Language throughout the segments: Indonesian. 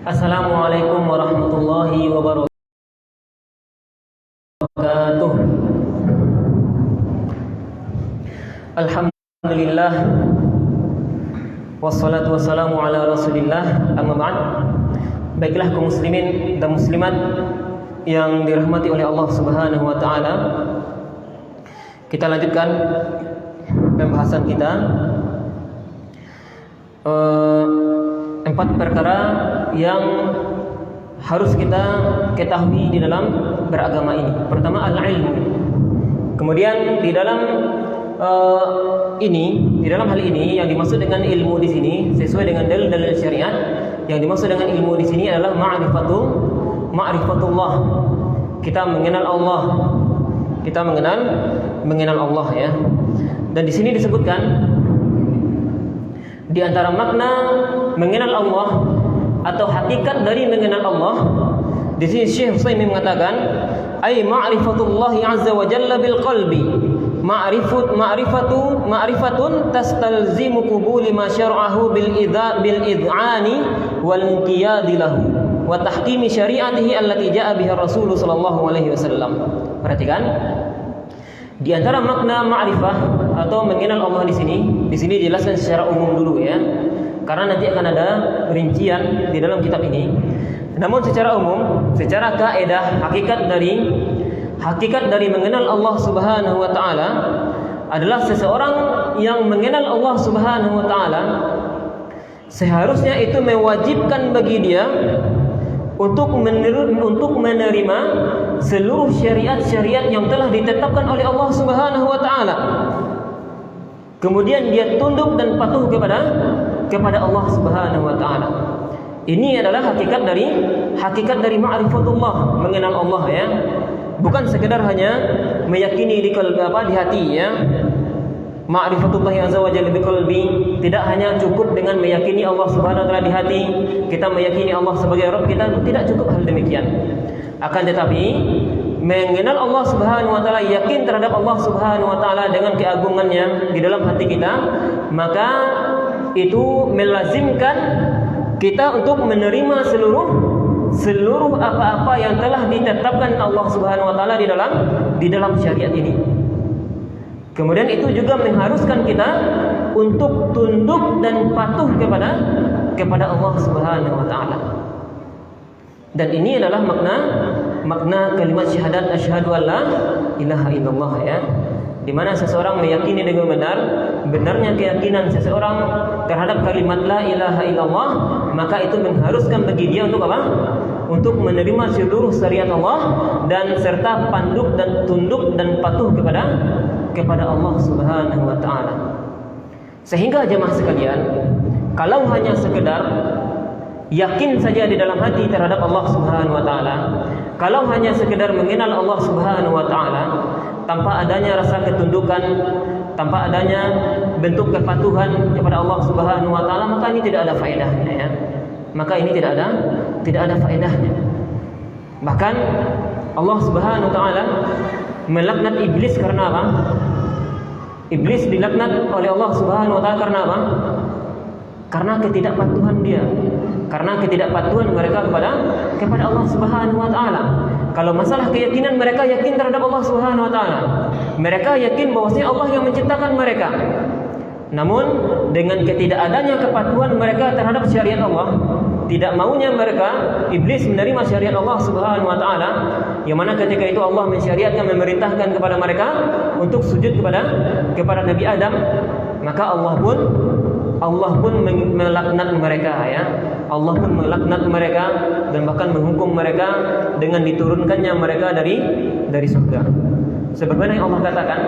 Assalamualaikum warahmatullahi wabarakatuh. Alhamdulillah, wassalatu wassalamu ala rasulillah, amma ba'd. Baiklah kaum muslimin dan muslimat yang dirahmati oleh Allah Subhanahu wa taala, kita lanjutkan pembahasan kita. Empat perkara yang harus kita ketahui di dalam beragama ini. Pertama, al-ilmu. Kemudian di dalam hal ini yang dimaksud dengan ilmu di sini sesuai dengan dalil-dalil syariat, yang dimaksud dengan ilmu di sini adalah ma'rifatullah. Kita mengenal Allah. Kita mengenal Allah ya. Dan di sini disebutkan di antara makna mengenal Allah atau hakikat dari mengenal Allah, di sini Syekh Utsaimin mengatakan ay ma'rifatullahi azza wa jalla bil qalbi, ma'rifatun tastalzimu qubuli ma syar'ahu bil id'ani wal inqiyadi lahu wa tahkimi syari'atihi allati ja'a biha Rasul sallallahu alaihi wasallam. Perhatikan, di antara makna ma'rifah atau mengenal Allah di sini dijelaskan secara umum dulu ya, karena nanti akan ada rincian di dalam kitab ini. Namun secara umum, secara kaidah, hakikat dari mengenal Allah Subhanahu wa taala adalah seseorang yang mengenal Allah Subhanahu wa taala seharusnya itu mewajibkan bagi dia untuk menerima seluruh syariat-syariat yang telah ditetapkan oleh Allah Subhanahu wa taala. Kemudian dia tunduk dan patuh kepada Allah Subhanahu wa taala. Ini adalah hakikat dari ma'rifatullah, mengenal Allah ya. Bukan sekedar hanya meyakini di hati ya. Ma'rifatullah azza wa jalla biqalbi, tidak hanya cukup dengan meyakini Allah Subhanahu wa taala di hati, kita meyakini Allah sebagai Rabb kita, tidak cukup hal demikian. Akan tetapi mengenal Allah Subhanahu wa taala, yakin terhadap Allah Subhanahu wa taala dengan keagungannya di dalam hati kita, maka itu melazimkan kita untuk menerima seluruh apa-apa yang telah ditetapkan Allah Subhanahu wa taala di dalam syariat ini. Kemudian itu juga mengharuskan kita untuk tunduk dan patuh kepada Allah Subhanahu wa taala. Dan ini adalah makna kalimat syahadat asyhadu alla ilaha illallah ya. Di mana seseorang meyakini dengan benarnya keyakinan seseorang terhadap kalimat la ilaha illallah, maka itu mengharuskan bagi dia untuk apa? Untuk menerima seluruh syariat Allah dan serta tunduk dan patuh kepada Allah Subhanahu wa taala. Sehingga jemaah sekalian, kalau hanya sekedar yakin saja di dalam hati terhadap Allah Subhanahu wa taala, kalau hanya sekedar mengenal Allah Subhanahu wa taala tanpa adanya rasa ketundukan, tanpa adanya bentuk kepatuhan kepada Allah Subhanahu wa taala, maka ini tidak ada faedahnya ya. Maka ini tidak ada faedahnya. Bahkan Allah Subhanahu wa taala melaknat iblis karena apa? Iblis dilaknat oleh Allah Subhanahu wa taala karena apa? Karena ketidakpatuhan dia. Karena ketidakpatuhan mereka kepada Allah Subhanahu wa taala. Kalau masalah keyakinan, mereka yakin terhadap Allah Subhanahu wa taala. Mereka yakin bahwasanya Allah yang menciptakan mereka. Namun dengan ketidakadanya kepatuhan mereka terhadap syariat Allah, tidak maunya mereka, iblis menerima syariat Allah Subhanahu wa taala, yang mana ketika itu Allah mensyariatkan, memerintahkan kepada mereka untuk sujud kepada Nabi Adam, maka Allah pun melaknat mereka ya. Allah pun melaknat mereka dan bahkan menghukum mereka dengan diturunkannya mereka dari surga. Sebagaimana yang Allah katakan,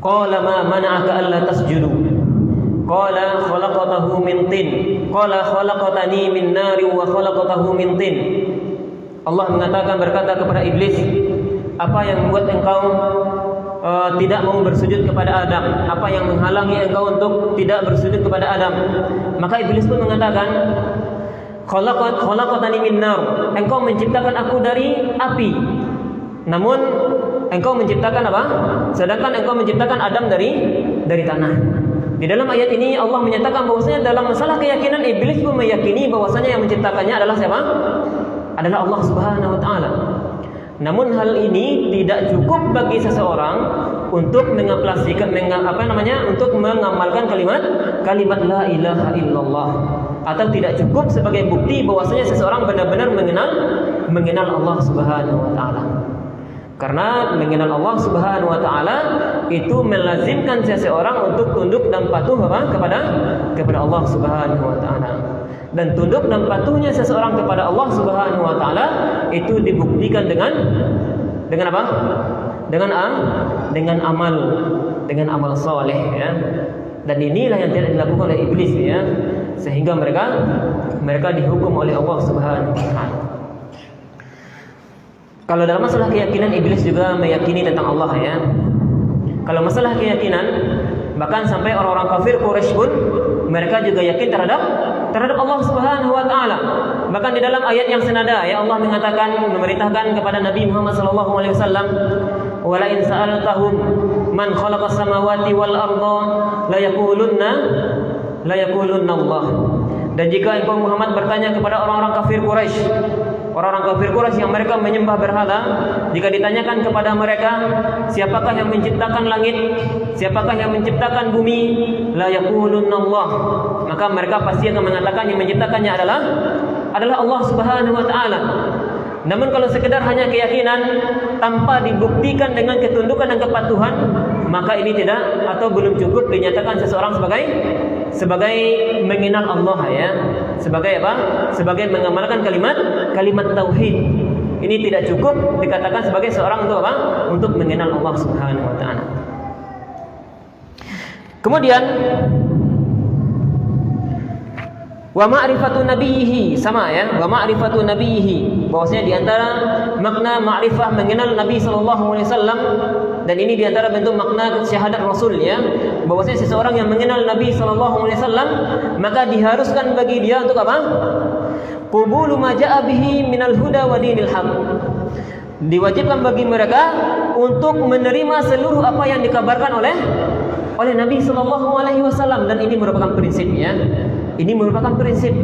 qala ma mana'aka alla tasjudu qala khalaqatahu min tin qala khalaqatani min nari wa khalaqatahu min tin. Allah berkata kepada iblis, apa yang membuat engkau tidak mau bersujud kepada Adam? Apa yang menghalangi engkau untuk tidak bersujud kepada Adam? Maka iblis pun mengatakan, khalaqatani min nar, engkau menciptakan aku dari api. Namun engkau menciptakan apa? Sedangkan engkau menciptakan Adam dari tanah. Di dalam ayat ini Allah menyatakan bahwasanya dalam masalah keyakinan, iblis pun meyakini bahwasanya yang menciptakannya adalah siapa? Adalah Allah Subhanahu wa taala. Namun hal ini tidak cukup bagi seseorang untuk mengaplikasikan untuk mengamalkan kalimat la ilaha illallah, atau tidak cukup sebagai bukti bahwasanya seseorang benar-benar mengenal Allah Subhanahu wa taala. Karena mengenal Allah Subhanahu wa taala itu melazimkan seseorang untuk tunduk dan patuh kepada Allah Subhanahu wa taala. Dan tunduk dan patuhnya seseorang kepada Allah Subhanahu wa taala itu dibuktikan dengan apa? Dengan amal saleh, ya. Dan inilah yang tidak dilakukan oleh iblis, ya. Sehingga mereka dihukum oleh Allah Subhanahu wa taala. Kalau dalam masalah keyakinan, iblis juga meyakini tentang Allah, ya. Kalau masalah keyakinan, bahkan sampai orang-orang kafir Quraisy pun mereka juga yakin terhadap Allah Subhanahu wa taala. Bahkan di dalam ayat yang senada, ya, Allah memerintahkan kepada Nabi Muhammad sallallahu alaihi wasallam, "Wa la in sa'altahum man khalaqas samawati wal arda la yaqulunna Allah." Dan jika engkau Muhammad bertanya kepada orang-orang kafir Quraisy yang mereka menyembah berhala, jika ditanyakan kepada mereka, siapakah yang menciptakan langit, siapakah yang menciptakan bumi, la yaqulunna Allah, maka mereka pasti akan mengatakan yang menciptakannya adalah Allah Subhanahu wa taala. Namun kalau sekedar hanya keyakinan tanpa dibuktikan dengan ketundukan dan kepatuhan, maka ini tidak atau belum cukup dinyatakan seseorang sebagai mengenal Allah, ya. Sebagai apa? Sebagai mengamalkan kalimat tauhid. Ini tidak cukup dikatakan sebagai seorang untuk apa? Untuk mengenal Allah Subhanahu wa taala. Kemudian wa ma'rifatu nabiyhi, sama, ya, wa ma'rifatu nabiyhi, bahwasanya di antara makna ma'rifah mengenal Nabi sallallahu alaihi wasallam, dan ini di antara bentuk makna syahadat Rasul, ya, bahwasanya seseorang yang mengenal Nabi sallallahu alaihi wasallam maka diharuskan bagi dia untuk apa? Qubulu ma ja'a bihi minal huda wa dinil haq. Diwajibkan bagi mereka untuk menerima seluruh apa yang dikabarkan oleh Nabi sallallahu alaihi wasallam, dan ini merupakan prinsip, ya. Ini merupakan prinsip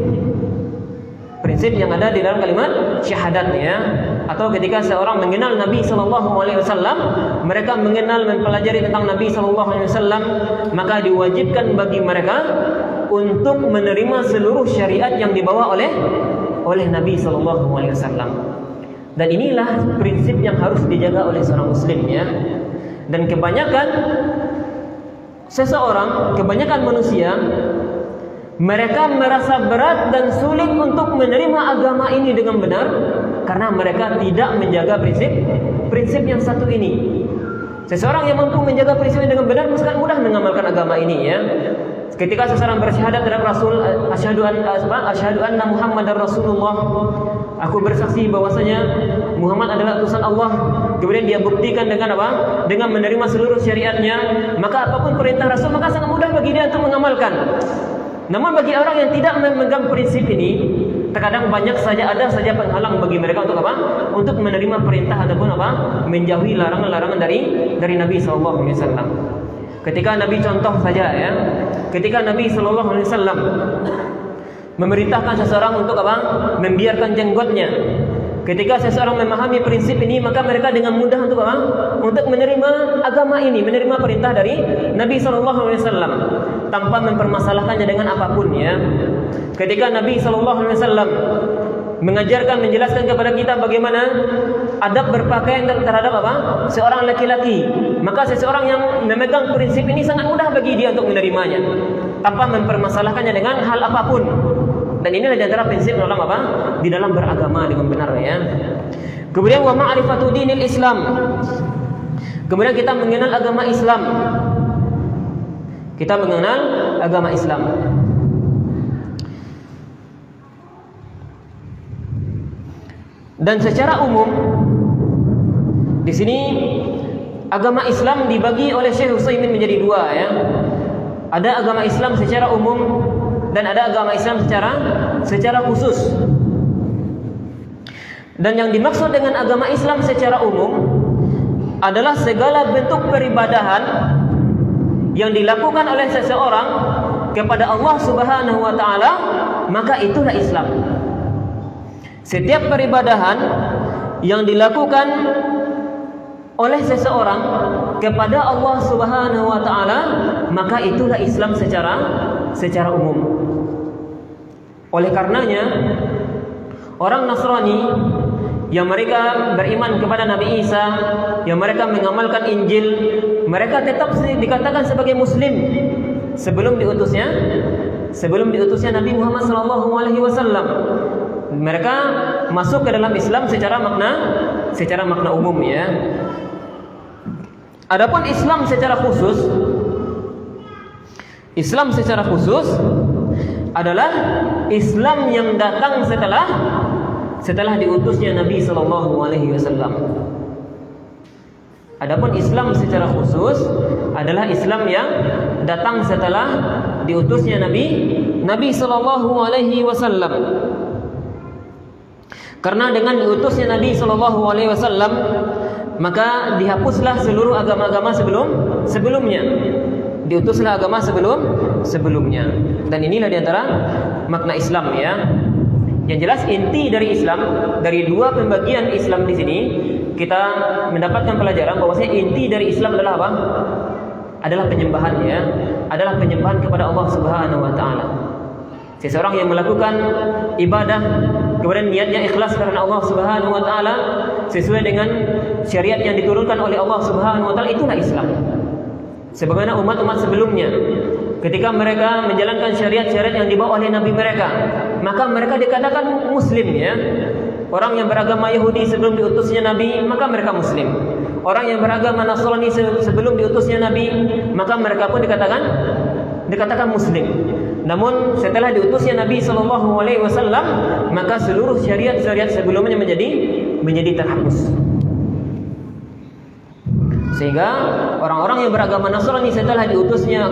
yang ada di dalam kalimat syahadat, ya. Atau ketika seorang mengenal Nabi sallallahu alaihi wasallam, mereka mempelajari tentang Nabi sallallahu alaihi wasallam, maka diwajibkan bagi mereka untuk menerima seluruh syariat yang dibawa oleh Nabi sallallahu alaihi wasallam. Dan inilah prinsip yang harus dijaga oleh seorang muslim, ya. Dan kebanyakan manusia, mereka merasa berat dan sulit untuk menerima agama ini dengan benar karena mereka tidak menjaga prinsip yang satu ini. Seseorang yang mampu menjaga prinsip ini dengan benar maka mudah mengamalkan agama ini, ya. Ketika seseorang bersyahadat terhadap Rasul, asyhadu anna Muhammadar Rasulullah, aku bersaksi bahwasanya Muhammad adalah utusan Allah. Kemudian dia buktikan dengan apa? Dengan menerima seluruh syariatnya, maka apapun perintah Rasul maka sangat mudah bagi dia untuk mengamalkan. Namun bagi orang yang tidak memegang prinsip ini, terkadang ada saja penghalang bagi mereka untuk apa? Untuk menerima perintah ataupun apa? Menjauhi larangan-larangan dari Nabi sallallahu alaihi wasallam. Ketika Nabi, contoh saja, ya. Ketika Nabi sallallahu alaihi wasallam memerintahkan seseorang untuk apa? Membiarkan jenggotnya. Ketika seseorang memahami prinsip ini, maka mereka dengan mudah untuk apa? Untuk menerima agama ini, menerima perintah dari Nabi sallallahu alaihi wasallam tanpa mempermasalahkannya dengan apapun, ya. Ketika Nabi sallallahu alaihi wasallam menjelaskan kepada kita bagaimana adab berpakaian terhadap apa? Seorang laki-laki, maka seseorang yang memegang prinsip ini sangat mudah bagi dia untuk menerimanya tanpa mempermasalahkannya dengan hal apapun. Dan inilah di antara prinsip dalam apa? Di dalam beragama dengan benar, ya. Kemudian wa ma'rifatu dinil Islam. Kemudian kita mengenal agama Islam. Kita mengenal agama Islam. Dan secara umum di sini agama Islam dibagi oleh Syekh Utsaimin menjadi dua, ya. Ada agama Islam secara umum dan ada agama Islam secara khusus. Dan yang dimaksud dengan agama Islam secara umum adalah segala bentuk peribadahan yang dilakukan oleh seseorang kepada Allah Subhanahu wa taala, maka itulah Islam. Setiap peribadahan yang dilakukan oleh seseorang kepada Allah Subhanahu wa taala, maka itulah Islam secara umum. Oleh karenanya, orang Nasrani yang mereka beriman kepada Nabi Isa, yang mereka mengamalkan Injil, mereka tetap dikatakan sebagai muslim sebelum diutusnya Nabi Muhammad SAW. Mereka masuk ke dalam Islam secara makna umum, ya. Adapun Islam secara khusus adalah Islam yang datang setelah diutusnya Nabi SAW. Adapun Islam secara khusus adalah Islam yang datang setelah diutusnya Nabi SAW. Karena dengan diutusnya Nabi SAW, maka dihapuslah seluruh agama-agama sebelumnya. Diutuslah agama sebelumnya. Dan inilah diantara makna Islam, ya. Yang jelas inti dari Islam, dari dua pembagian Islam di sini, kita mendapatkan pelajaran bahwasanya inti dari Islam adalah apa? Adalah penyembahan, ya. Adalah penyembahan kepada Allah Subhanahu wa taala. Seseorang yang melakukan ibadah kemudian niatnya ikhlas karena Allah Subhanahu wa taala sesuai dengan syariat yang diturunkan oleh Allah Subhanahu wa taala, itulah Islam. Sebagaimana umat-umat sebelumnya, ketika mereka menjalankan syariat-syariat yang dibawa oleh nabi mereka, maka mereka dikatakan muslim, ya. Orang yang beragama Yahudi sebelum diutusnya Nabi, maka mereka muslim. Orang yang beragama Nasrani sebelum diutusnya Nabi, maka mereka pun dikatakan muslim. Namun setelah diutusnya Nabi SAW, maka seluruh syariat-syariat sebelumnya menjadi terhapus. Sehingga orang-orang yang beragama Nasrani setelah diutusnya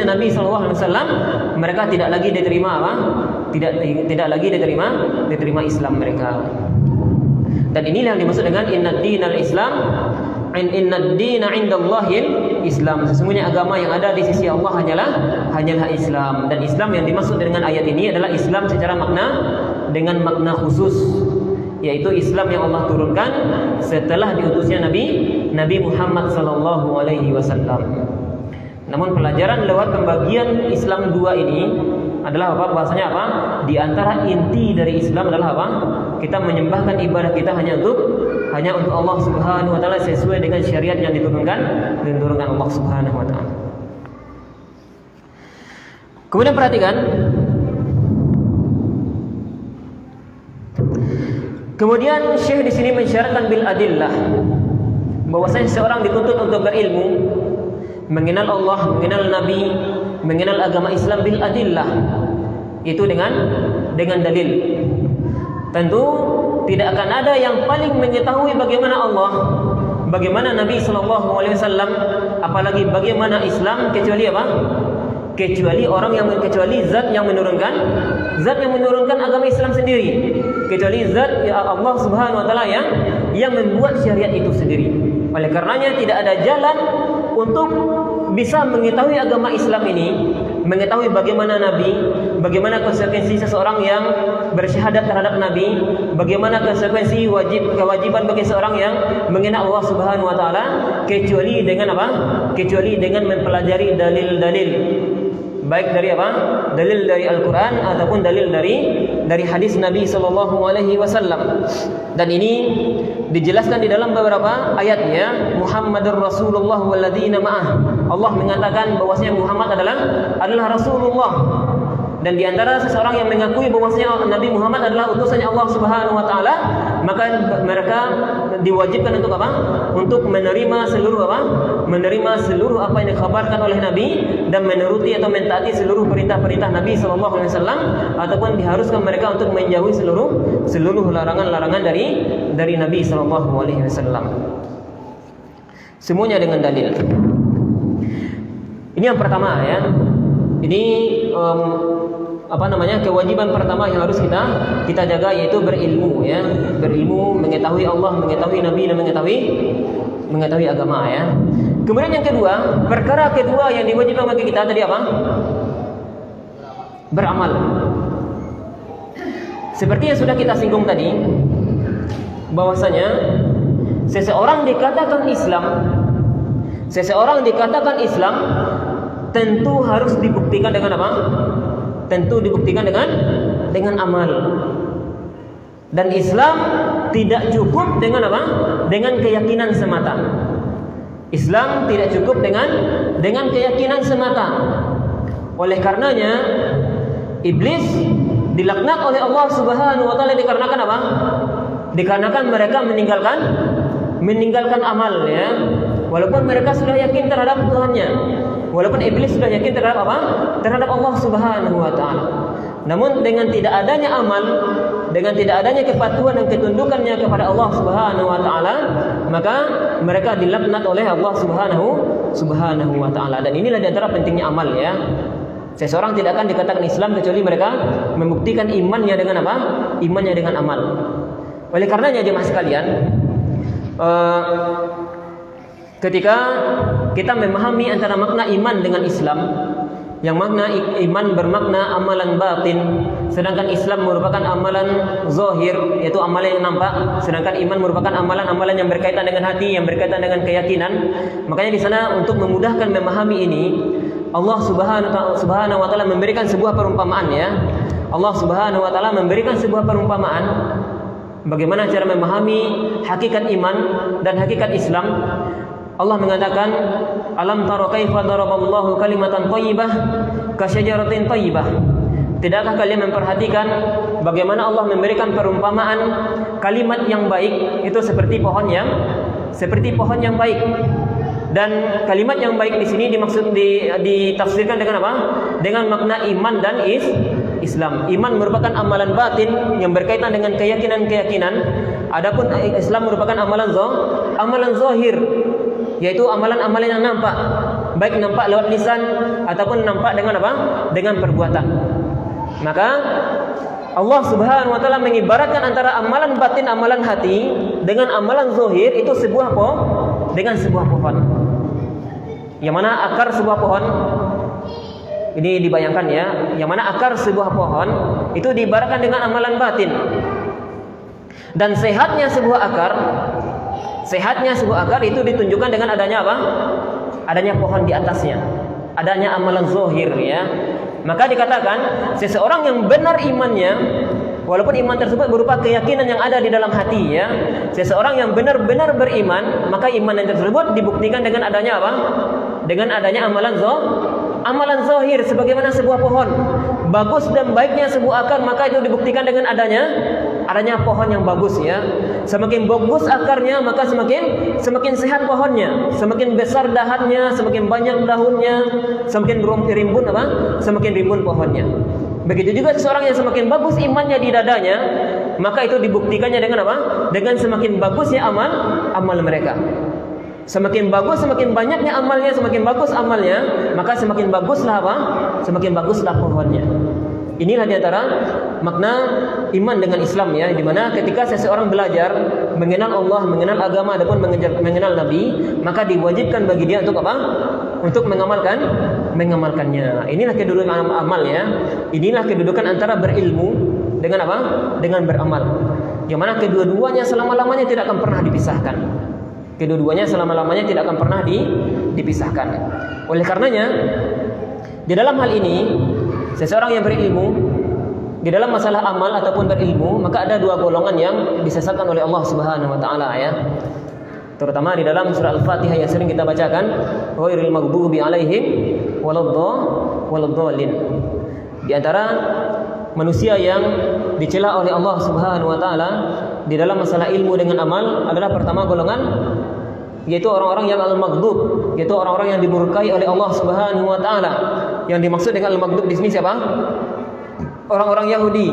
Nabi SAW, mereka tidak lagi diterima tidak lagi diterima Islam mereka. Dan inilah yang dimaksud dengan innad dinal Islam, innad dina 'indallahil Islam. Sesungguhnya agama yang ada di sisi Allah hanyalah Islam. Dan Islam yang dimaksud dengan ayat ini adalah Islam secara dengan makna khusus, yaitu Islam yang Allah turunkan setelah diutusnya Nabi Muhammad SAW. Namun pelajaran lewat pembagian Islam dua ini adalah apa? Bahasanya apa? Di antara inti dari Islam adalah apa? Kita menyembahkan ibadah kita hanya untuk Allah Subhanahu wa taala sesuai dengan syariat yang diturunkan Allah Subhanahu wa taala. Kemudian perhatikan, kemudian Syekh di sini mensyaratkan bil adillah, bahwasanya seorang dituntut untuk berilmu, mengenal Allah, mengenal Nabi, mengenal agama Islam bil adillah, itu dengan dalil. Tentu tidak akan ada yang paling mengetahui bagaimana Allah, bagaimana Nabi SAW, apalagi bagaimana Islam kecuali apa? Kecuali zat yang menurunkan agama Islam sendiri, kecuali zat Allah Subhanahu wa taala yang membuat syariat itu sendiri. Oleh karenanya tidak ada jalan untuk bisa mengetahui agama Islam ini, mengetahui bagaimana Nabi, bagaimana konsekuensi seseorang yang bersyahadat terhadap Nabi, bagaimana konsekuensi kewajiban bagi seorang yang mengenal Allah Subhanahu wa taala, kecuali dengan apa? Kecuali dengan mempelajari dalil-dalil, baik dari apa? Dalil dari Al-Quran ataupun dalil dari hadis Nabi SAW. Dan ini dijelaskan di dalam beberapa ayatnya. Muhammadur Rasulullah walladzina ma'ah. Allah mengatakan bahwasanya Muhammad adalah Rasulullah. Dan di antara seseorang yang mengakui bahwasanya Nabi Muhammad adalah utusannya Allah Subhanahu wa taala, maka mereka diwajibkan untuk apa? Untuk menerima seluruh apa yang dikabarkan oleh Nabi dan menuruti atau mentaati seluruh perintah-perintah Nabi sallallahu alaihi wasallam, ataupun diharuskan mereka untuk menjauhi seluruh larangan-larangan dari Nabi sallallahu alaihi wasallam. Semuanya dengan dalil. Ini yang pertama, ya. Ini kewajiban pertama yang harus kita jaga, yaitu berilmu, ya. Berilmu, mengetahui Allah, mengetahui Nabi, dan mengetahui mengetahui agama ya. Kemudian yang kedua, perkara kedua yang diwajibkan bagi kita tadi apa? Beramal. Seperti yang sudah kita singgung tadi, bahwasanya seseorang dikatakan Islam tentu harus dibuktikan dengan apa? Tentu dibuktikan dengan amal. Dan Islam tidak cukup dengan apa? Dengan keyakinan semata. Islam tidak cukup dengan keyakinan semata. Oleh karenanya iblis dilaknat oleh Allah Subhanahu wa taala dikarenakan apa? Dikarenakan mereka meninggalkan amal ya. Walaupun mereka sudah yakin terhadap Tuhannya. Walaupun iblis sudah yakin terhadap apa? Terhadap Allah Subhanahu wa taala. Namun dengan tidak adanya amal, dengan tidak adanya kepatuhan dan ketundukannya kepada Allah Subhanahu wa taala, maka mereka dilaknat oleh Allah Subhanahu wa taala. Dan inilah di antara pentingnya amal ya. Seseorang tidak akan dikatakan Islam kecuali mereka membuktikan imannya dengan apa? Imannya dengan amal. Oleh karenanya jemaah sekalian, ketika kita memahami antara makna iman dengan Islam, yang makna iman bermakna amalan batin, sedangkan Islam merupakan amalan zahir, yaitu amalan yang nampak, sedangkan iman merupakan amalan-amalan yang berkaitan dengan hati, yang berkaitan dengan keyakinan. Makanya di sana untuk memudahkan memahami ini, Allah Subhanahu wa taala memberikan sebuah perumpamaan ya. Allah Subhanahu wa taala memberikan sebuah perumpamaan bagaimana cara memahami hakikat iman dan hakikat Islam. Allah mengatakan, alam tara kaifa daraballahu kalimatan thayyibah ka syajaratin thayyibah. Tidakkah kalian memperhatikan bagaimana Allah memberikan perumpamaan kalimat yang baik itu seperti pohon yang baik. Dan kalimat yang baik di sini ditafsirkan dengan apa? Dengan makna iman dan Islam. Iman merupakan amalan batin yang berkaitan dengan keyakinan-keyakinan. Adapun Islam merupakan amalan zahir, yaitu amalan-amalan yang nampak, baik nampak lewat lisan ataupun nampak dengan apa? Dengan perbuatan. Maka Allah Subhanahu wa taala mengibaratkan antara amalan batin, amalan hati dengan amalan zahir itu sebuah pohon. Yang mana akar sebuah pohon ini dibayangkan ya, yang mana akar sebuah pohon itu diibaratkan dengan amalan batin. Dan sehatnya sebuah akar itu ditunjukkan dengan adanya apa? Adanya pohon di atasnya. Adanya amalan zahir ya. Maka dikatakan seseorang yang benar imannya, walaupun iman tersebut berupa keyakinan yang ada di dalam hati ya. Seseorang yang benar-benar beriman, maka iman tersebut dibuktikan dengan adanya apa? Dengan adanya amalan zahir sebagaimana sebuah pohon. Bagus dan baiknya sebuah akar, maka itu dibuktikan dengan adanya pohon yang bagus ya. Semakin bagus akarnya, maka semakin sehat pohonnya, semakin besar dahannya, semakin banyak daunnya, semakin rimbun apa? Semakin rimbun pohonnya. Begitu juga seseorang yang semakin bagus imannya di dadanya, maka itu dibuktikannya dengan apa? Dengan semakin bagusnya amal mereka. Semakin bagus, semakin banyaknya amalnya, semakin bagus amalnya, maka semakin baguslah apa? Semakin baguslah pohonnya. Inilah diantara makna iman dengan Islam ya, di mana ketika seseorang belajar mengenal Allah, mengenal agama ataupun mengenal Nabi, maka diwajibkan bagi dia untuk apa? Untuk mengamalkannya. Inilah kedudukan amal ya. Inilah kedudukan antara berilmu dengan apa? Dengan beramal. Yang mana kedua-duanya selama-lamanya tidak akan pernah dipisahkan. Kedua-duanya selama-lamanya tidak akan pernah dipisahkan. Oleh karenanya, di dalam hal ini, seseorang yang berilmu, di dalam masalah amal ataupun berilmu, maka ada dua golongan yang disesatkan oleh Allah Subhanahu wa taala ya. Terutama di dalam surah Al-Fatihah yang sering kita bacakan, ghairil maghdubi alaihim waladdallin. Di antara manusia yang dicela oleh Allah Subhanahu wa taala di dalam masalah ilmu dengan amal adalah pertama golongan, yaitu orang-orang yang al-maghdub, yaitu orang-orang yang dimurkai oleh Allah Subhanahu wa taala. Yang dimaksud dengan al-maghdub di sini siapa? Orang-orang Yahudi.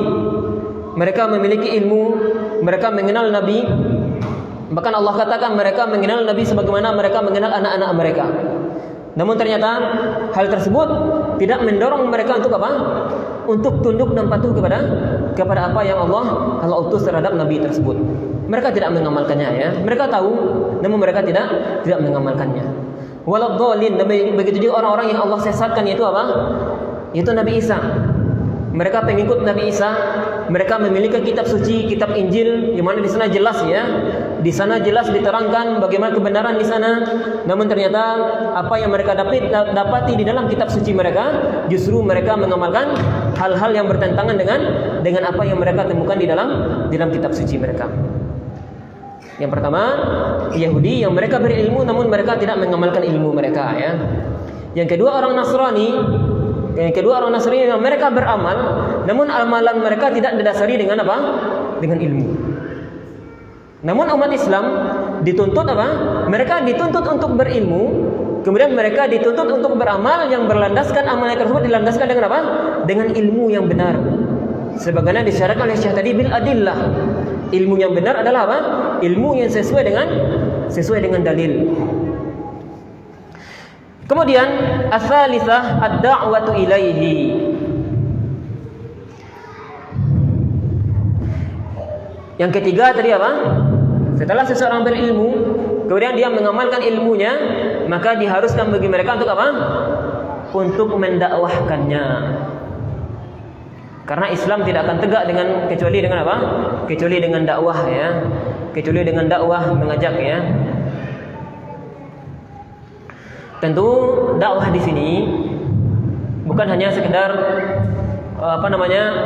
Mereka memiliki ilmu, mereka mengenal Nabi. Bahkan Allah katakan mereka mengenal Nabi sebagaimana mereka mengenal anak-anak mereka. Namun ternyata hal tersebut tidak mendorong mereka untuk apa? untuk tunduk dan patuh kepada apa yang Allah utus terhadap nabi tersebut. Mereka tidak mengamalkannya ya. Mereka tahu namun mereka tidak mengamalkannya. Waladhdallin, dan begitu juga orang-orang yang Allah sesatkan, yaitu apa? Yaitu Nabi Isa. Mereka pengikut Nabi Isa, mereka memiliki kitab suci, kitab Injil, di mana di sana jelas ya, di sana jelas diterangkan bagaimana kebenaran di sana. Namun ternyata apa yang mereka dapati di dalam kitab suci mereka, justru mereka mengamalkan hal-hal yang bertentangan dengan apa yang mereka temukan di dalam kitab suci mereka. Yang pertama, Yahudi yang mereka berilmu namun mereka tidak mengamalkan ilmu mereka ya. Yang kedua, orang Nasrani. Yang kedua, orang Nasrani yang mereka beramal namun amalan mereka tidak didasari dengan apa? Dengan ilmu. Namun umat Islam dituntut apa? Mereka dituntut untuk berilmu, kemudian mereka dituntut untuk beramal yang berlandaskan amalan tersebut dilandaskan dengan apa? Dengan ilmu yang benar. Sebagaimana disyaratkan oleh Syekh tadi bil adillah. Ilmu yang benar adalah apa? Ilmu yang sesuai dengan dalil. Kemudian as-salisah ad-da'watu ilaihi. Yang ketiga tadi apa? Setelah seseorang berilmu, kemudian dia mengamalkan ilmunya, maka diharuskan bagi mereka untuk apa? Untuk mendakwahkannya. Karena Islam tidak akan tegak kecuali dengan apa? Kecuali dengan dakwah ya. Kecuali dengan dakwah mengajak ya. Tentu dakwah di sini bukan hanya sekedar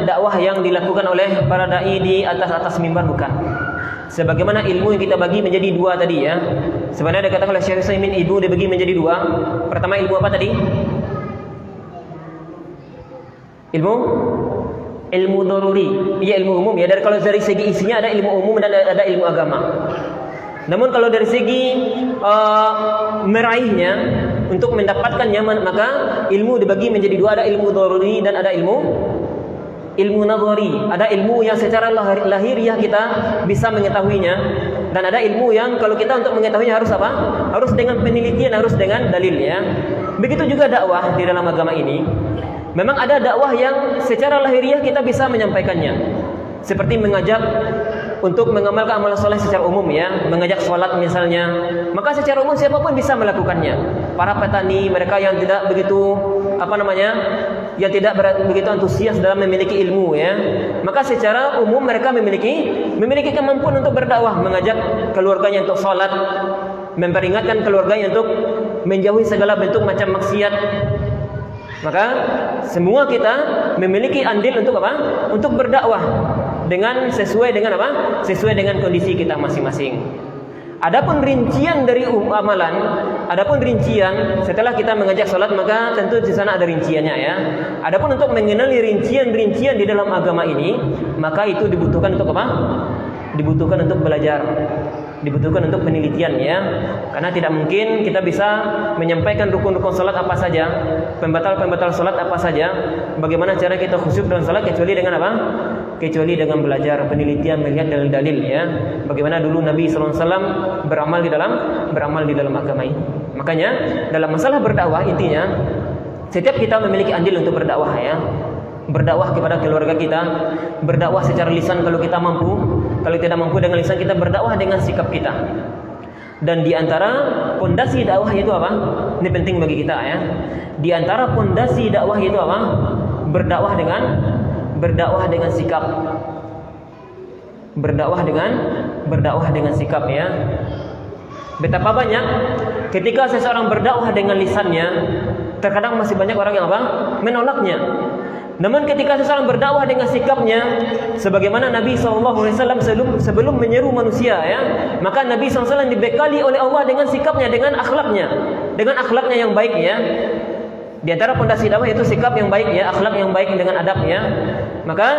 dakwah yang dilakukan oleh para dai di atas mimbar, bukan. Sebagaimana ilmu yang kita bagi menjadi dua tadi ya. Sebenarnya dikatakan oleh Syekh Utsaimin ilmu dibagi menjadi dua. Pertama, ilmu apa tadi? Ilmu daruri. Iya, ilmu umum ya. Kalau dari segi isinya ada ilmu umum dan ada ilmu agama. Namun kalau dari segi meraihnya untuk mendapatkannya, maka ilmu dibagi menjadi dua, ada ilmu daruri dan ada ilmu nadhari. Ada ilmu yang secara lahiriah kita bisa mengetahuinya, dan ada ilmu yang kalau kita untuk mengetahuinya harus apa? Harus dengan penelitian, harus dengan dalil ya. Begitu juga dakwah di dalam agama ini. Memang ada dakwah yang secara lahiriah kita bisa menyampaikannya, seperti mengajak untuk mengamalkan amalan soleh secara umum ya, mengajak sholat misalnya, maka secara umum siapapun bisa melakukannya. Para petani, mereka yang tidak begitu yang tidak begitu antusias dalam memiliki ilmu ya, maka secara umum mereka memiliki kemampuan untuk berdakwah, mengajak keluarganya untuk sholat, memperingatkan keluarganya untuk menjauhi segala bentuk macam maksiat. Maka semua kita memiliki andil untuk apa? Untuk berdakwah sesuai dengan apa? Sesuai dengan kondisi kita masing-masing. Adapun rincian dari amalan, adapun rincian setelah kita mengajak salat, maka tentu di sana ada rinciannya ya. Adapun untuk mengenali rincian-rincian di dalam agama ini, maka itu dibutuhkan untuk apa? Dibutuhkan untuk belajar, dibutuhkan untuk penelitian ya. Karena tidak mungkin kita bisa menyampaikan rukun-rukun salat apa saja, pembatal-pembatal salat apa saja, bagaimana cara kita khusyuk dalam salat kecuali dengan apa? Kecuali dengan belajar, penelitian, melihat dalil-dalil ya. Bagaimana dulu Nabi SAW beramal di dalam agama ini. Makanya dalam masalah berdakwah, intinya setiap kita memiliki andil untuk berdakwah ya. Berdakwah kepada keluarga kita, berdakwah secara lisan kalau kita mampu, kalau tidak mampu dengan lisan kita berdakwah dengan sikap kita. Dan di antara pondasi dakwah itu apa? Ini penting bagi kita ya. Di antara pondasi dakwah itu apa? Berdakwah dengan sikap. Berdakwah dengan sikap ya. Betapa banyak ketika seseorang berdakwah dengan lisannya, terkadang masih banyak orang yang apa? Menolaknya. Namun ketika seseorang berdakwah dengan sikapnya, sebagaimana Nabi SAW sebelum menyeru manusia ya, maka Nabi SAW dibekali oleh Allah dengan sikapnya, dengan akhlaknya yang baik ya. Di antara pondasi dakwah itu sikap yang baik ya, akhlak yang baik dengan adab ya. Maka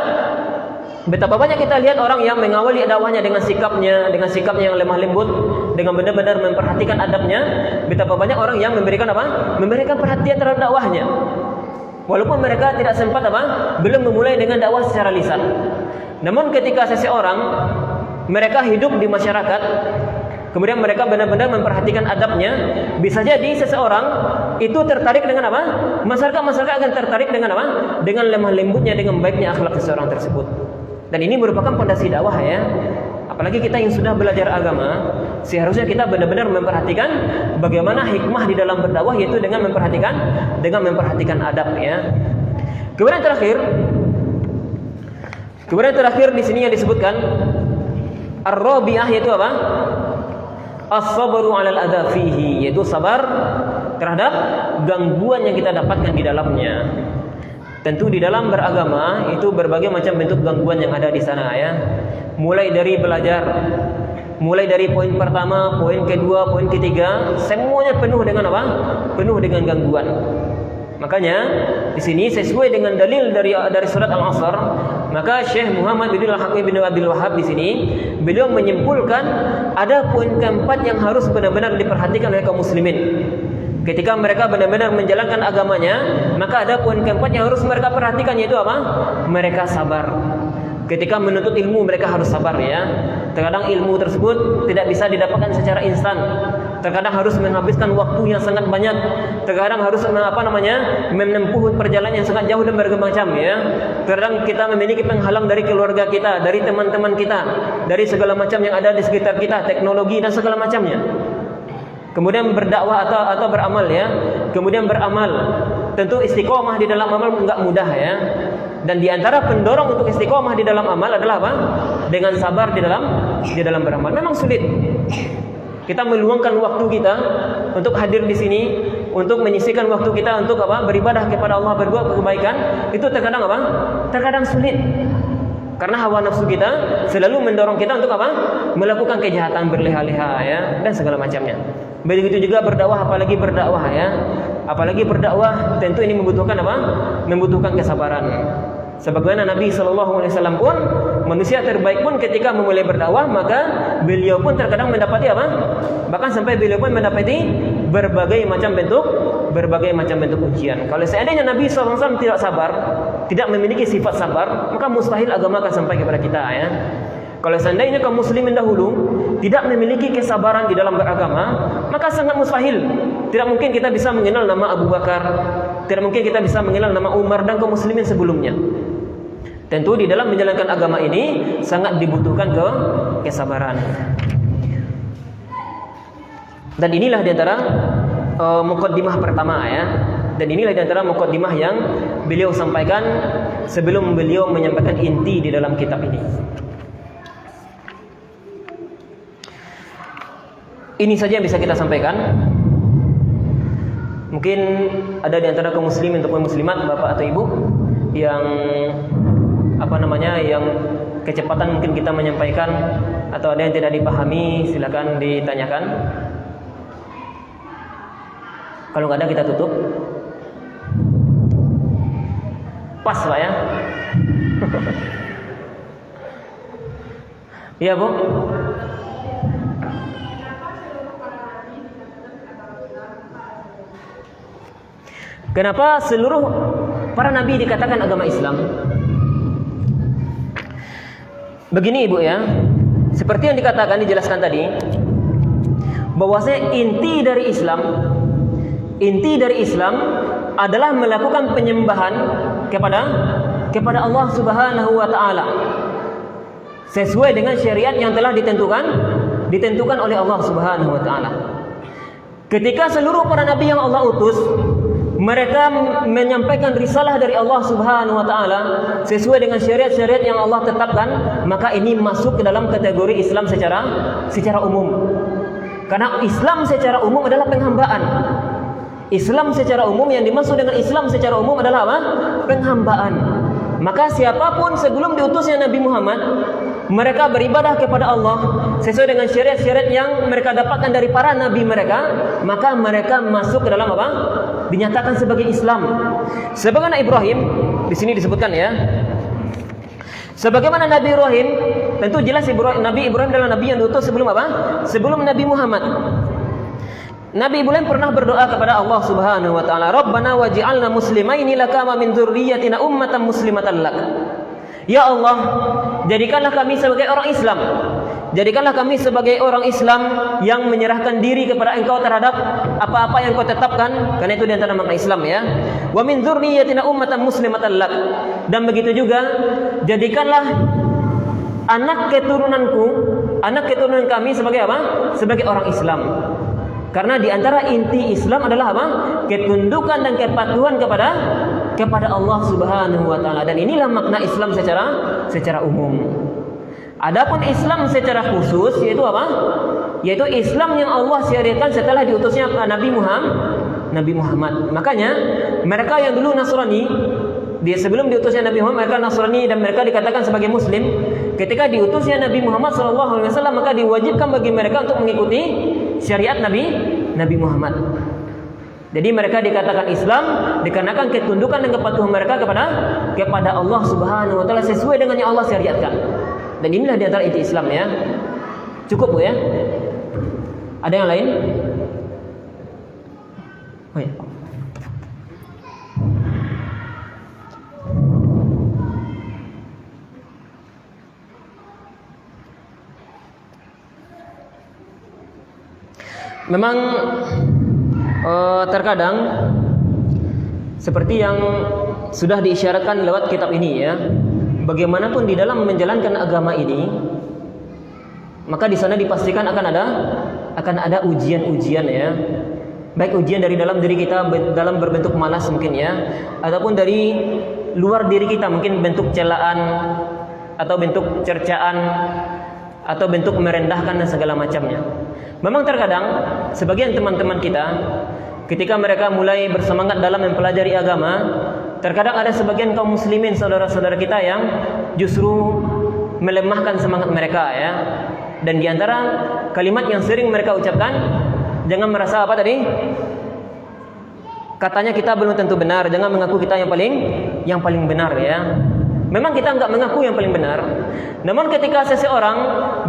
betapa banyak kita lihat orang yang mengawali dakwahnya dengan sikapnya yang lemah lembut, dengan benar-benar memperhatikan adabnya. Betapa banyak orang yang memberikan perhatian terhadap dakwahnya. Walaupun mereka tidak sempat belum memulai dengan dakwah secara lisan. Namun ketika seseorang mereka hidup di masyarakat, kemudian mereka benar-benar memperhatikan adabnya, bisa jadi seseorang itu tertarik dengan apa? Masyarakat akan tertarik dengan apa? Dengan lemah lembutnya, dengan baiknya akhlak seseorang tersebut. Dan ini merupakan pondasi dakwah ya. Apalagi kita yang sudah belajar agama, seharusnya kita benar-benar memperhatikan bagaimana hikmah di dalam berdakwah, yaitu dengan memperhatikan adab ya. Kemudian terakhir di sini yang disebutkan ar-rabi'ah, yaitu apa? As-sabru 'alal adza fihi, yaitu sabar terhadap gangguan yang kita dapatkan di dalamnya. Tentu di dalam beragama itu berbagai macam bentuk gangguan yang ada di sana ya. Mulai dari belajar, mulai dari poin pertama, poin kedua, poin ketiga, semuanya penuh dengan apa? Penuh dengan gangguan. Makanya di sini sesuai dengan dalil dari surat Al-Asr, maka Syekh Muhammad bin Abdul Wahhab di sini beliau menyimpulkan ada poin keempat yang harus benar-benar diperhatikan oleh kaum muslimin. Ketika mereka benar-benar menjalankan agamanya, maka ada poin keempat yang harus mereka perhatikan, yaitu apa? Mereka sabar. Ketika menuntut ilmu mereka harus sabar ya. Terkadang ilmu tersebut tidak bisa didapatkan secara instan. Terkadang harus menghabiskan waktu yang sangat banyak. Terkadang harus menempuh perjalanan yang sangat jauh dan berbagai macam ya. Terkadang kita memiliki penghalang dari keluarga kita, dari teman-teman kita, dari segala macam yang ada di sekitar kita, teknologi dan segala macamnya. Kemudian berdakwah atau beramal ya. Kemudian beramal. Tentu istiqomah di dalam amal enggak mudah ya. Dan di antara pendorong untuk istiqomah di dalam amal adalah apa? Dengan sabar di dalam beramal. Memang sulit. Kita meluangkan waktu kita untuk hadir di sini, untuk menyisihkan waktu kita untuk apa? Beribadah kepada Allah, berbuat kebaikan, itu terkadang apa? Terkadang sulit. Karena hawa nafsu kita selalu mendorong kita untuk apa? Melakukan kejahatan berleha-leha ya, dan segala macamnya. Begitu juga berdakwah, apalagi berdakwah ya. Apalagi berdakwah tentu ini membutuhkan apa? Membutuhkan kesabaran. Sebagaimana Nabi SAW pun, manusia terbaik pun ketika memulai berdakwah, maka beliau pun terkadang mendapati apa? Bahkan sampai beliau pun mendapati berbagai macam bentuk ujian. Kalau seandainya Nabi SAW tidak sabar, tidak memiliki sifat sabar, maka mustahil agama akan sampai kepada kita ya. Kalau seandainya kaum muslimin dahulu tidak memiliki kesabaran di dalam beragama, maka sangat mustahil. Tidak mungkin kita bisa mengenal nama Abu Bakar, tidak mungkin kita bisa mengenal nama Umar dan kaum muslimin sebelumnya. Tentu di dalam menjalankan agama ini sangat dibutuhkan kesabaran. Dan inilah di antara muqaddimah pertama ya. Dan inilah di antara muqaddimah yang beliau sampaikan sebelum beliau menyampaikan inti di dalam kitab ini. Ini saja yang bisa kita sampaikan. Mungkin ada di antara kaum muslimin ataupun muslimat, bapak atau ibu, yang yang kecepatan mungkin kita menyampaikan, atau ada yang tidak dipahami, silakan ditanyakan. Kalau nggak ada kita tutup. Pas Pak ya. Iya Bu. Kenapa seluruh para nabi dikatakan agama Islam? Begini Ibu ya, seperti yang dikatakan, dijelaskan tadi, bahwasanya inti dari Islam adalah melakukan penyembahan kepada Allah Subhanahu wa taala sesuai dengan syariat yang telah ditentukan oleh Allah Subhanahu wa taala. Ketika seluruh para nabi yang Allah utus, mereka menyampaikan risalah dari Allah Subhanahu wa taala sesuai dengan syariat-syariat yang Allah tetapkan, maka ini masuk ke dalam kategori Islam secara umum. Karena Islam secara umum adalah penghambaan. Islam secara umum, yang dimaksud dengan Islam secara umum adalah apa? Penghambaan. Maka siapapun sebelum diutusnya Nabi Muhammad, mereka beribadah kepada Allah sesuai dengan syariat-syariat yang mereka dapatkan dari para nabi mereka, maka mereka masuk ke dalam apa? Dinyatakan sebagai Islam. Sebagaimana Ibrahim di sini disebutkan ya. Sebagaimana Nabi Ibrahim, tentu jelas Nabi Ibrahim adalah nabi yang diutus sebelum apa? Sebelum Nabi Muhammad. Nabi Ibrahim pernah berdoa kepada Allah Subhanahu wa taala, "Rabbana waj'alna muslimaini laka wa min dzurriyyatina ummatan muslimatan lak." Ya Allah, jadikanlah kami sebagai orang Islam. jadikanlah kami sebagai orang Islam yang menyerahkan diri kepada Engkau terhadap apa-apa yang Kau tetapkan, karena itu di antara makna Islam ya. Wa min dzurriyyatina ummatan muslimatan lak. Dan begitu juga jadikanlah anak keturunan kami sebagai apa? Sebagai orang Islam. Karena di antara inti Islam adalah apa? Ketundukan dan kepatuhan kepada Allah Subhanahu wa taala. Dan inilah makna Islam secara umum. Adapun Islam secara khusus yaitu apa? Yaitu Islam yang Allah syariatkan setelah diutusnya Nabi Muhammad. Makanya mereka yang dulu Nasrani, sebelum diutusnya Nabi Muhammad, mereka Nasrani dan mereka dikatakan sebagai Muslim. Ketika diutusnya Nabi Muhammad SAW, maka diwajibkan bagi mereka untuk mengikuti syariat Nabi Muhammad. Jadi mereka dikatakan Islam dikarenakan ketundukan dan kepatuhan mereka kepada Allah Subhanahu wa taala sesuai dengan yang Allah syariatkan. Dan inilah di antara inti Islam ya. Cukup Bu ya? Ada yang lain? Oh ya. Memang terkadang seperti yang sudah diisyaratkan lewat kitab ini ya, bagaimanapun di dalam menjalankan agama ini, maka di sana dipastikan akan ada ujian-ujian ya, baik ujian dari dalam diri kita dalam berbentuk malas mungkin ya, ataupun dari luar diri kita mungkin bentuk celaan atau bentuk cercaan atau bentuk merendahkan dan segala macamnya. Memang terkadang sebagian teman-teman kita ketika mereka mulai bersemangat dalam mempelajari agama, terkadang ada sebagian kaum muslimin saudara-saudara kita yang justru melemahkan semangat mereka ya. Dan di antara kalimat yang sering mereka ucapkan, jangan merasa apa tadi? Katanya kita belum tentu benar, jangan mengaku kita yang paling benar ya. Memang kita enggak mengaku yang paling benar. Namun ketika seseorang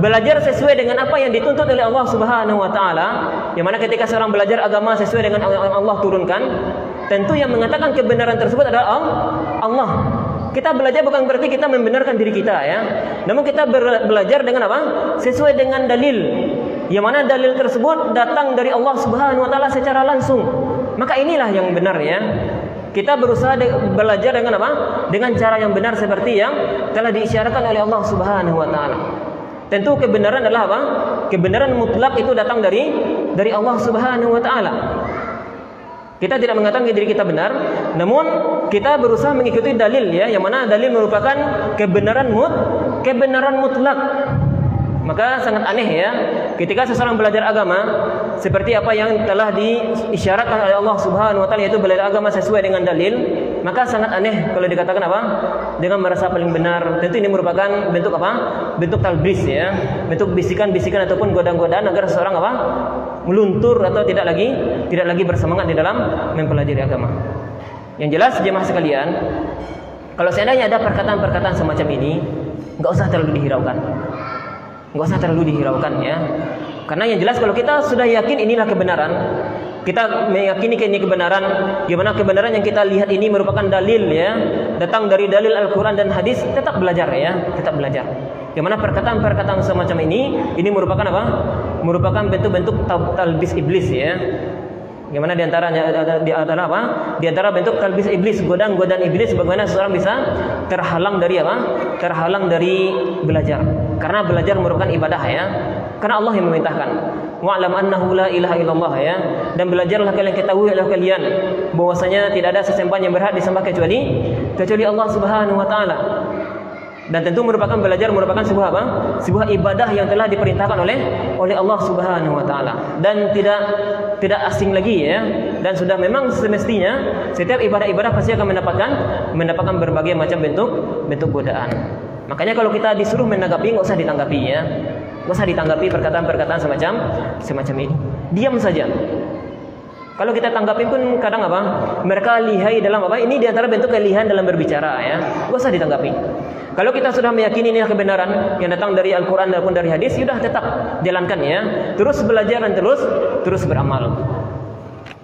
belajar sesuai dengan apa yang dituntut oleh Allah Subhanahu wa taala, yang mana ketika seorang belajar agama sesuai dengan yang Allah turunkan, tentu yang mengatakan kebenaran tersebut adalah Allah. Kita belajar bukan berarti kita membenarkan diri kita ya. Namun kita belajar dengan apa? Sesuai dengan dalil. Yang mana dalil tersebut datang dari Allah Subhanahu wa taala secara langsung. Maka inilah yang benar ya. Kita berusaha belajar dengan apa? Dengan cara yang benar seperti yang telah diisyaratkan oleh Allah Subhanahu wa taala. Tentu kebenaran adalah apa? Kebenaran mutlak itu datang dari Allah Subhanahu wa taala. Kita tidak mengatakan diri kita benar, namun kita berusaha mengikuti dalil ya, yang mana dalil merupakan kebenaran mutlak. Maka sangat aneh ya, ketika seseorang belajar agama seperti apa yang telah diisyaratkan oleh Allah Subhanahu wa taala, yaitu belajar agama sesuai dengan dalil, maka sangat aneh kalau dikatakan apa? Dengan merasa paling benar. Tentu ini merupakan bentuk apa? Bentuk talbis ya, bentuk bisikan-bisikan ataupun godaan-godaan agar seseorang apa? Meluntur atau tidak lagi bersemangat di dalam mempelajari agama. Yang jelas jemaah sekalian, kalau seandainya ada perkataan-perkataan semacam ini, enggak usah terlalu dihiraukan ya. Karena yang jelas kalau kita sudah yakin inilah kebenaran, kita meyakini ini kebenaran, gimana kebenaran yang kita lihat ini merupakan dalil ya, datang dari dalil Al-Quran dan hadis, tetap belajar ya, tetap belajar. Gimana perkataan-perkataan semacam ini merupakan apa? Merupakan bentuk-bentuk talbis iblis ya. Gimana di antara apa? Di antara bentuk talbis iblis, godaan-godaan iblis, bagaimana seseorang bisa terhalang dari apa? Terhalang dari belajar. Karena belajar merupakan ibadah ya. Karena Allah yang memerintahkan. Wa'lam annahu la ilaha illallah ya. Dan belajarlah kalian, ketahui oleh kalian bahwasanya tidak ada sesembahan yang berhak disembah kecuali Allah Subhanahu wa taala. Dan tentu belajar merupakan sebuah apa? Sebuah ibadah yang telah diperintahkan oleh Allah Subhanahu wa taala. Dan tidak asing lagi ya. Dan sudah memang semestinya setiap ibadah-ibadah pasti akan mendapatkan berbagai macam bentuk godaan. Makanya kalau kita disuruh menanggapi, enggak usah ditanggapi ya. Enggak usah ditanggapi perkataan-perkataan semacam ini. Diam saja. Kalau kita tanggapi pun kadang apa? Mereka lihai dalam apa? Ini di antara bentuk kelihan dalam berbicara ya. Enggak usah ditanggapi. Kalau kita sudah meyakini ini kebenaran yang datang dari Al-Quran ataupun dari hadis, sudah tetap jalankan ya. Terus belajar dan terus beramal.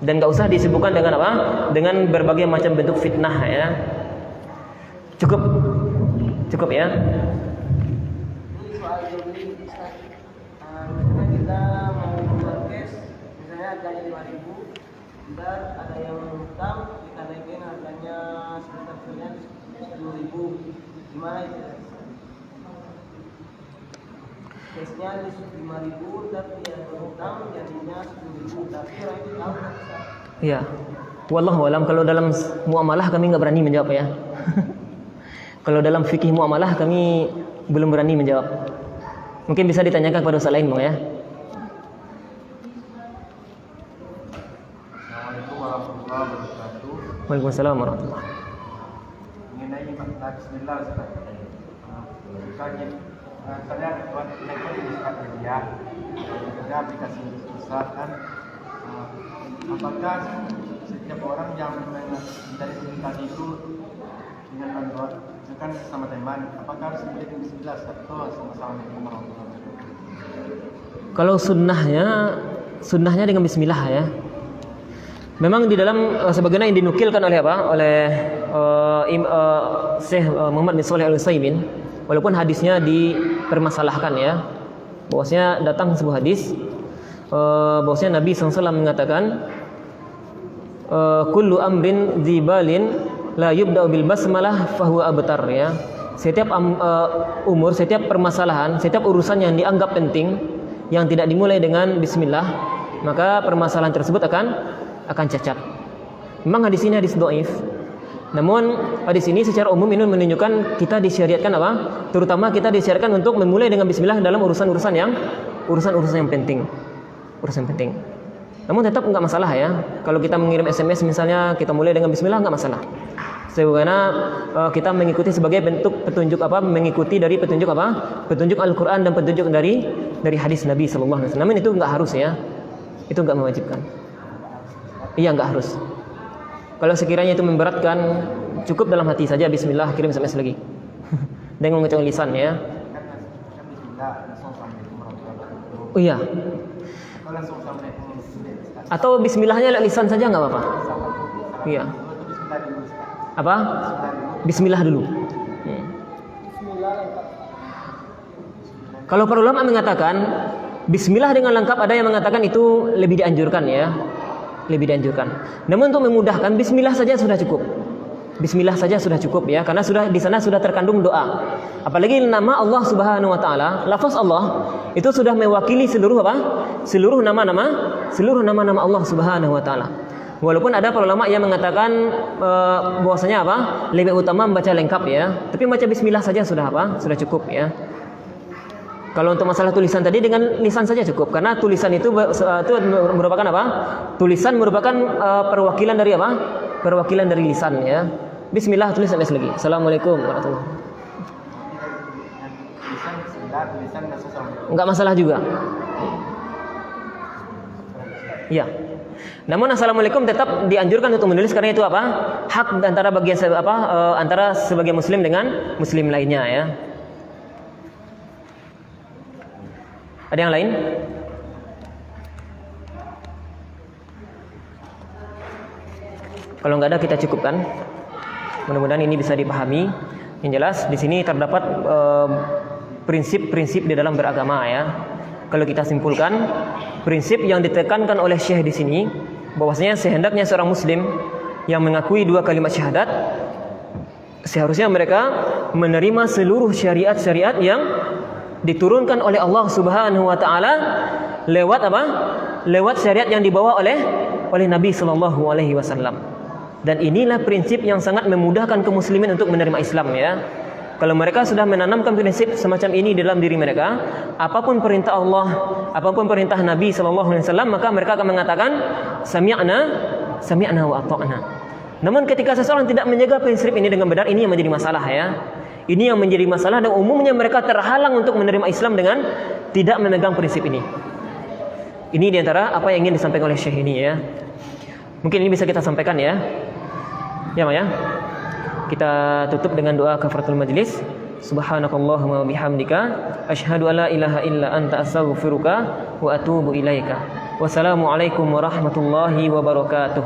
Dan enggak usah disibukkan dengan apa? Dengan berbagai macam bentuk fitnah ya. Cukup ya. Dan ada yang hutang kita naikin harganya sekitar 10.000. Gimana itu? Case-nya 5.000 tapi yang berhutang jadinya 10.000, tapi orang itu tahu kan? Iya. Wallahu alam, kalau dalam muamalah kami nggak berani menjawab ya. Kalau dalam fikih muamalah kami belum berani menjawab. Mungkin bisa ditanyakan kepada ustaz lain, Bang ya. Assalamualaikum warahmatullahi wabarakatuh. Waalaikumsalam warahmatullahi. Mengenai makna bismillah Ustaz. Misalnya saya buat lektor di Ustaz media, ada aplikasi Ustaz kan. Apakah setiap orang yang dari bismillah itu dengan Android itu kan sama teman, apakah harus menjadi bismillah atau Assalamualaikum warahmatullahi wabarakatuh? Kalau sunnahnya dengan bismillah ya. Memang di dalam sebagaimana yang dinukilkan oleh Syekh Muhammad bin Shalih Al-Utsaimin, walaupun hadisnya dipermasalahkan ya, bahwasanya datang sebuah hadis bahwasanya Nabi SAW mengatakan kullu amrin dzibalin la yubda'u bil basmalah fahuwa abtar ya. Setiap setiap permasalahan, setiap urusan yang dianggap penting yang tidak dimulai dengan bismillah, maka permasalahan tersebut akan cacat. Memang hadis ini hadis dhaif. Namun hadis ini secara umum ini menunjukkan kita disyariatkan apa? Terutama kita disyariatkan untuk memulai dengan bismillah dalam urusan-urusan yang penting. Urusan penting. Namun tetap enggak masalah ya. Kalau kita mengirim SMS misalnya kita mulai dengan bismillah enggak masalah. Sebagaimana kita mengikuti sebagai bentuk petunjuk mengikuti dari petunjuk petunjuk Al-Qur'an dan petunjuk dari hadis Nabi sallallahu alaihi wasallam. Namun itu enggak harus ya. Itu enggak mewajibkan. Iya, enggak harus. Kalau sekiranya itu memberatkan, cukup dalam hati saja bismillah, kirim SMS lagi. Dengan mengucapkan lisan ya. Kan bismillah langsung Assalamualaikum warahmatullahi wabarakatuh. Oh iya. Kalau langsung Assalamualaikum Atau bismillahnya lewat lisan saja enggak apa-apa. Iya. Bismillah dulu Ustaz. Apa? Bismillah dulu. Kalau para ulama mengatakan bismillah dengan lengkap, ada yang mengatakan itu lebih dianjurkan ya. Lebih dianjurkan. Namun untuk memudahkan bismillah saja sudah cukup. Bismillah saja sudah cukup ya, karena sudah di sana sudah terkandung doa. Apalagi nama Allah Subhanahu wa taala, lafaz Allah itu sudah mewakili seluruh Seluruh nama-nama Allah Subhanahu wa taala. Walaupun ada para ulama yang mengatakan bahwasanya lebih utama membaca lengkap ya, tapi membaca bismillah saja sudah Sudah cukup ya. Kalau untuk masalah tulisan tadi dengan lisan saja cukup, karena tulisan itu merupakan tulisan merupakan perwakilan dari perwakilan dari lisan ya. Bismillah tulis lagi. Assalamualaikum warahmatullahi wabarakatuh. Lisan Enggak masalah juga. Ya. Namun assalamualaikum tetap dianjurkan untuk menulis, karena itu hak antara antara sebagian muslim dengan muslim lainnya ya. Ada yang lain? Kalau nggak ada kita cukupkan. Mudah-mudahan ini bisa dipahami. Yang jelas di sini terdapat prinsip-prinsip di dalam beragama ya. Kalau kita simpulkan, prinsip yang ditekankan oleh Syekh di sini bahwasanya sehendaknya seorang muslim yang mengakui dua kalimat syahadat, seharusnya mereka menerima seluruh syariat-syariat yang diturunkan oleh Allah Subhanahu wa taala lewat lewat syariat yang dibawa oleh Nabi sallallahu alaihi wasallam. Dan inilah prinsip yang sangat memudahkan kaum muslimin untuk menerima Islam ya. Kalau mereka sudah menanamkan prinsip semacam ini dalam diri mereka, apapun perintah Allah, apapun perintah Nabi sallallahu alaihi wasallam, maka mereka akan mengatakan sami'na wa ata'na. Namun ketika seseorang tidak menjaga prinsip ini dengan benar, ini yang menjadi masalah ya. Ini yang menjadi masalah, dan umumnya mereka terhalang untuk menerima Islam dengan tidak memegang prinsip ini. Ini diantara apa yang ingin disampaikan oleh Syekh ini ya. Mungkin ini bisa kita sampaikan ya. Ya, Ma ya. Kita tutup dengan doa kafaratul majlis. Subhanakallahumma wa bihamdika asyhadu an la ilaha illa anta astaghfiruka wa atubu ilaika. Wassalamualaikum warahmatullahi wabarakatuh.